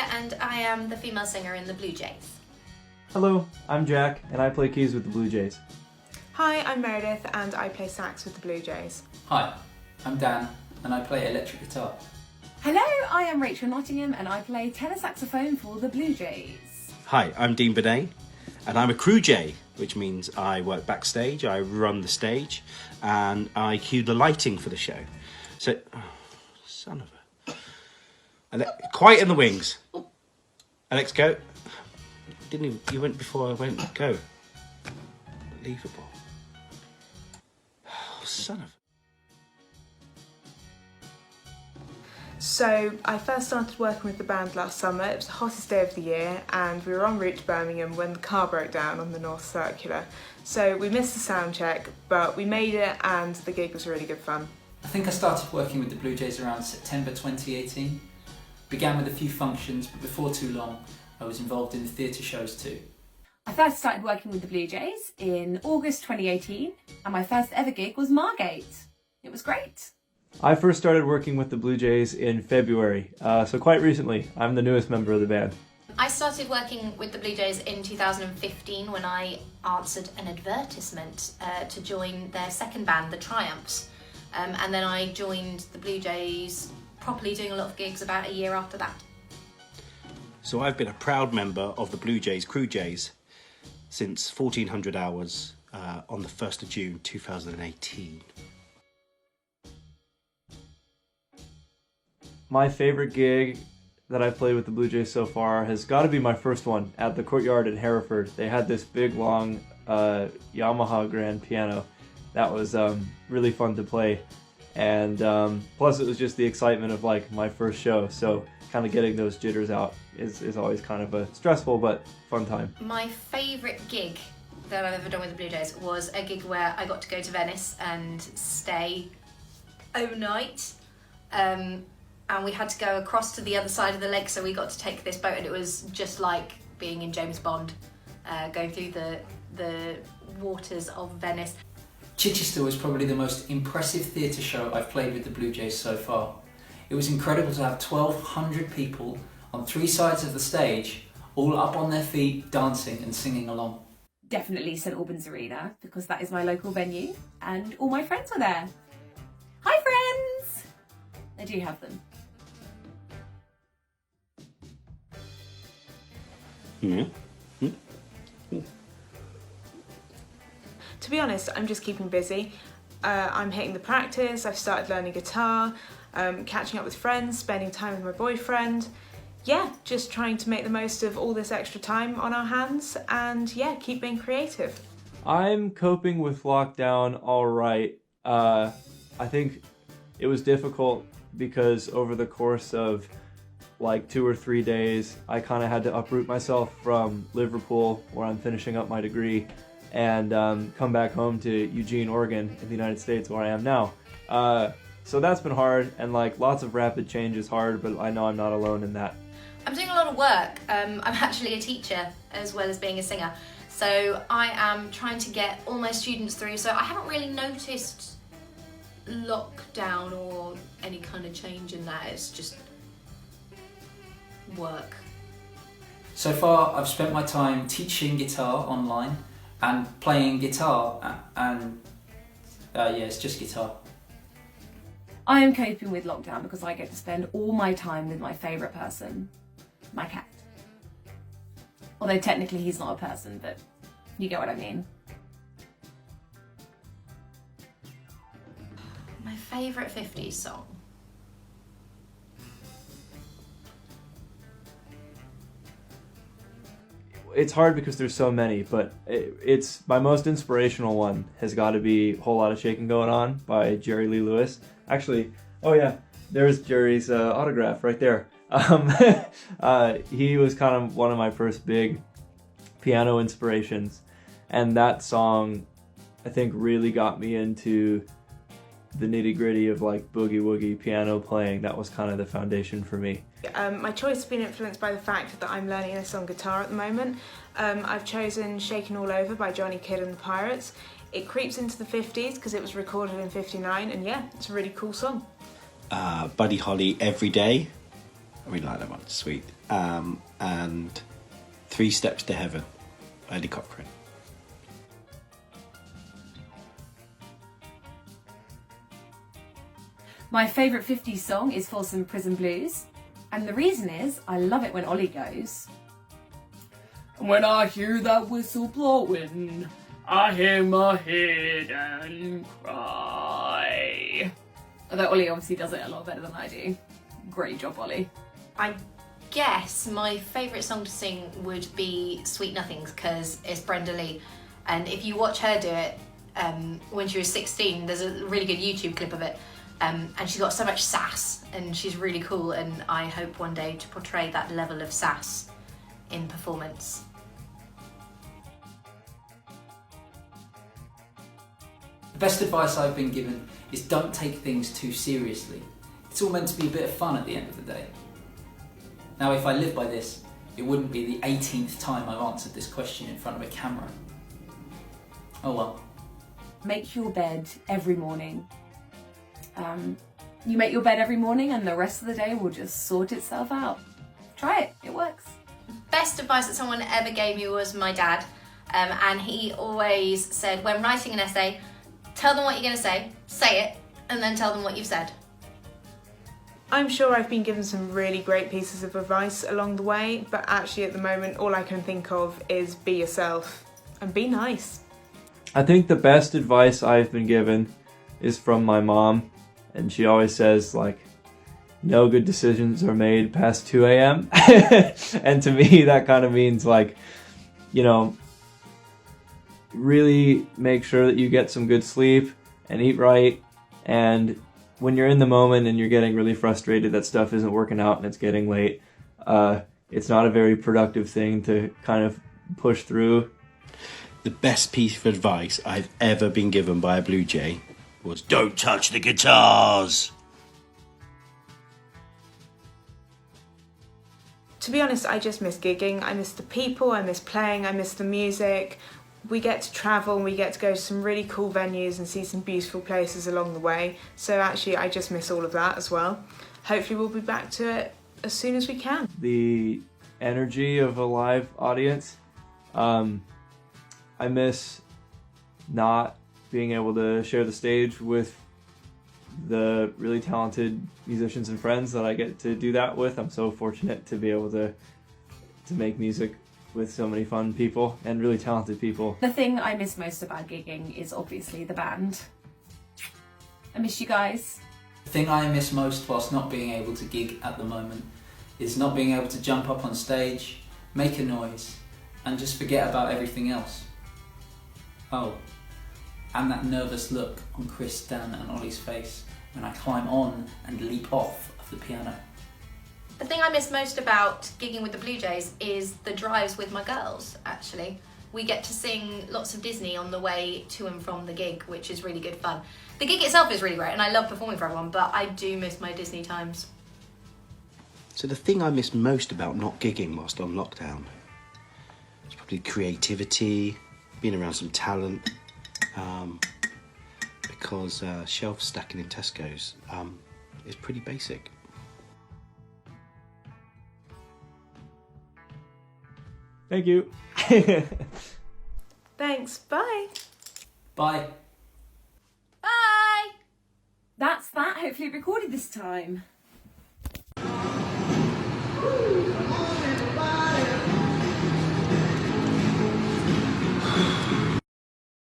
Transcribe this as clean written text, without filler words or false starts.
Maria and I am the female singer in the Bluejays. Hello, I'm Jack and I play keys with the Bluejays. Hi, I'm Meredith and I play sax with the Bluejays. Hi, I'm Dan and I play electric guitar. Hello, I am Rachel Nottingham and I play tenor saxophone for the Bluejays. Hi, I'm Dean Binet and I'm a crew J, which means I work backstage, I run the stage and I cue the lighting for the show. So, son of a... Quiet in the wings. Alex, go. Didn't you went before I went, go. Unbelievable. Oh, son of... So I first started working with the band last summer. It was the hottest day of the year and we were en route to Birmingham when the car broke down on the North Circular. So we missed the sound check, but we made it and the gig was really good fun. I think I started working with the Bluejays around September 2018. Began with a few functions, but before too long I was involved in the theatre shows too. I first started working with the Bluejays in August 2018 and my first ever gig was Margate. It was great. I first started working with the Bluejays in February, so quite recently. I'm the newest member of the band. I started working with the Bluejays in 2015 when I answered an advertisement to join their second band, the Triumphs. And then I joined the Bluejays properly doing a lot of gigs about a year after that. So I've been a proud member of the Bluejays Crew Jays since 1400 hours on the 1st of June 2018. My favourite gig that I've played with the Bluejays so far has got to be my first one at the Courtyard in Hereford. They had this big, long Yamaha grand piano that was really fun to play. And plus it was just the excitement of like my first show, so kind of getting those jitters out is always kind of a stressful but fun time. My favourite gig that I've ever done with the Bluejays was a gig where I got to go to Venice and stay overnight. And we had to go across to the other side of the lake, so we got to take this boat and it was just like being in James Bond, going through the waters of Venice. Chichester was probably the most impressive theatre show I've played with the Bluejays so far. It was incredible to have 1,200 people on three sides of the stage, all up on their feet, dancing and singing along. Definitely St Albans Arena, because that is my local venue and all my friends were there. Hi friends! I do have them. To be honest, I'm just keeping busy. I'm hitting the practice, I've started learning guitar, catching up with friends, spending time with my boyfriend. Yeah, just trying to make the most of all this extra time on our hands and yeah, keep being creative. I'm coping with lockdown all right. I think it was difficult because over the course of like 2 or 3 days, I kind of had to uproot myself from Liverpool, where I'm finishing up my degree, and come back home to Eugene, Oregon, in the United States, where I am now. So that's been hard, and like lots of rapid change is hard, but I know I'm not alone in that. I'm doing a lot of work. I'm actually a teacher as well as being a singer. So I am trying to get all my students through, so I haven't really noticed lockdown or any kind of change in that. It's just work. So far I've spent my time teaching guitar online and playing guitar and yeah, it's just guitar. I am coping with lockdown because I get to spend all my time with my favourite person, my cat. Although technically he's not a person, but you get what I mean. My favourite 50s song? It's hard because there's so many, but it's my most inspirational one has got to be Whole Lotta Shakin' Going On by Jerry Lee Lewis. Actually, oh yeah, there's Jerry's autograph right there. He was kind of one of my first big piano inspirations, and that song I think really got me into the nitty-gritty of like boogie woogie piano playing. That was kind of the foundation for me. My choice has been influenced by the fact that I'm learning this on guitar at the moment. I've chosen Shakin' All Over by Johnny Kidd and the Pirates. It creeps into the 50s because it was recorded in '59, and yeah, it's a really cool song. Buddy Holly, Every Day. I really like that one, it's sweet. and 3 Steps to Heaven, Eddie Cochran. My favourite 50s song is Folsom Prison Blues, and the reason is I love it when Ollie goes, "When I hear that whistle blowing, I hang my head and cry." Although Ollie obviously does it a lot better than I do. Great job, Ollie. I guess my favourite song to sing would be Sweet Nothings, because it's Brenda Lee, and if you watch her do it when she was 16, there's a really good YouTube clip of it. And she's got so much sass, and she's really cool, and I hope one day to portray that level of sass in performance. The best advice I've been given is don't take things too seriously. It's all meant to be a bit of fun at the end of the day. Now, if I lived by this, it wouldn't be the 18th time I've answered this question in front of a camera. Oh well. Make your bed every morning. You make your bed every morning and the rest of the day will just sort itself out. Try it, it works. Best advice that someone ever gave me was my dad, and he always said, when writing an essay, tell them what you're going to say it, and then tell them what you've said. I'm sure I've been given some really great pieces of advice along the way, but actually at the moment all I can think of is be yourself and be nice. I think the best advice I've been given is from my mom, and she always says, like, no good decisions are made past 2 a.m. And to me that kind of means, like, you know, really make sure that you get some good sleep and eat right, and when you're in the moment and you're getting really frustrated that stuff isn't working out and it's getting late, it's not a very productive thing to kind of push through. The best piece of advice I've ever been given by a Bluejay was, don't touch the guitars. To be honest, I just miss gigging. I miss the people, I miss playing, I miss the music. We get to travel and we get to go to some really cool venues and see some beautiful places along the way. So actually I just miss all of that as well. Hopefully we'll be back to it as soon as we can. The energy of a live audience. I miss not being able to share the stage with the really talented musicians and friends that I get to do that with. I'm so fortunate to be able to make music with so many fun people and really talented people. The thing I miss most about gigging is obviously the band. I miss you guys. The thing I miss most whilst not being able to gig at the moment is not being able to jump up on stage, make a noise, and just forget about everything else. Oh, and that nervous look on Chris, Dan and Ollie's face when I climb on and leap off of the piano. The thing I miss most about gigging with the Bluejays is the drives with my girls, actually. We get to sing lots of Disney on the way to and from the gig, which is really good fun. The gig itself is really great and I love performing for everyone, but I do miss my Disney times. So the thing I miss most about not gigging whilst on lockdown is probably creativity, being around some talent, because shelf stacking in Tesco's is pretty basic. Thank you. Thanks, bye. Bye. Bye! That's that, hopefully recorded this time.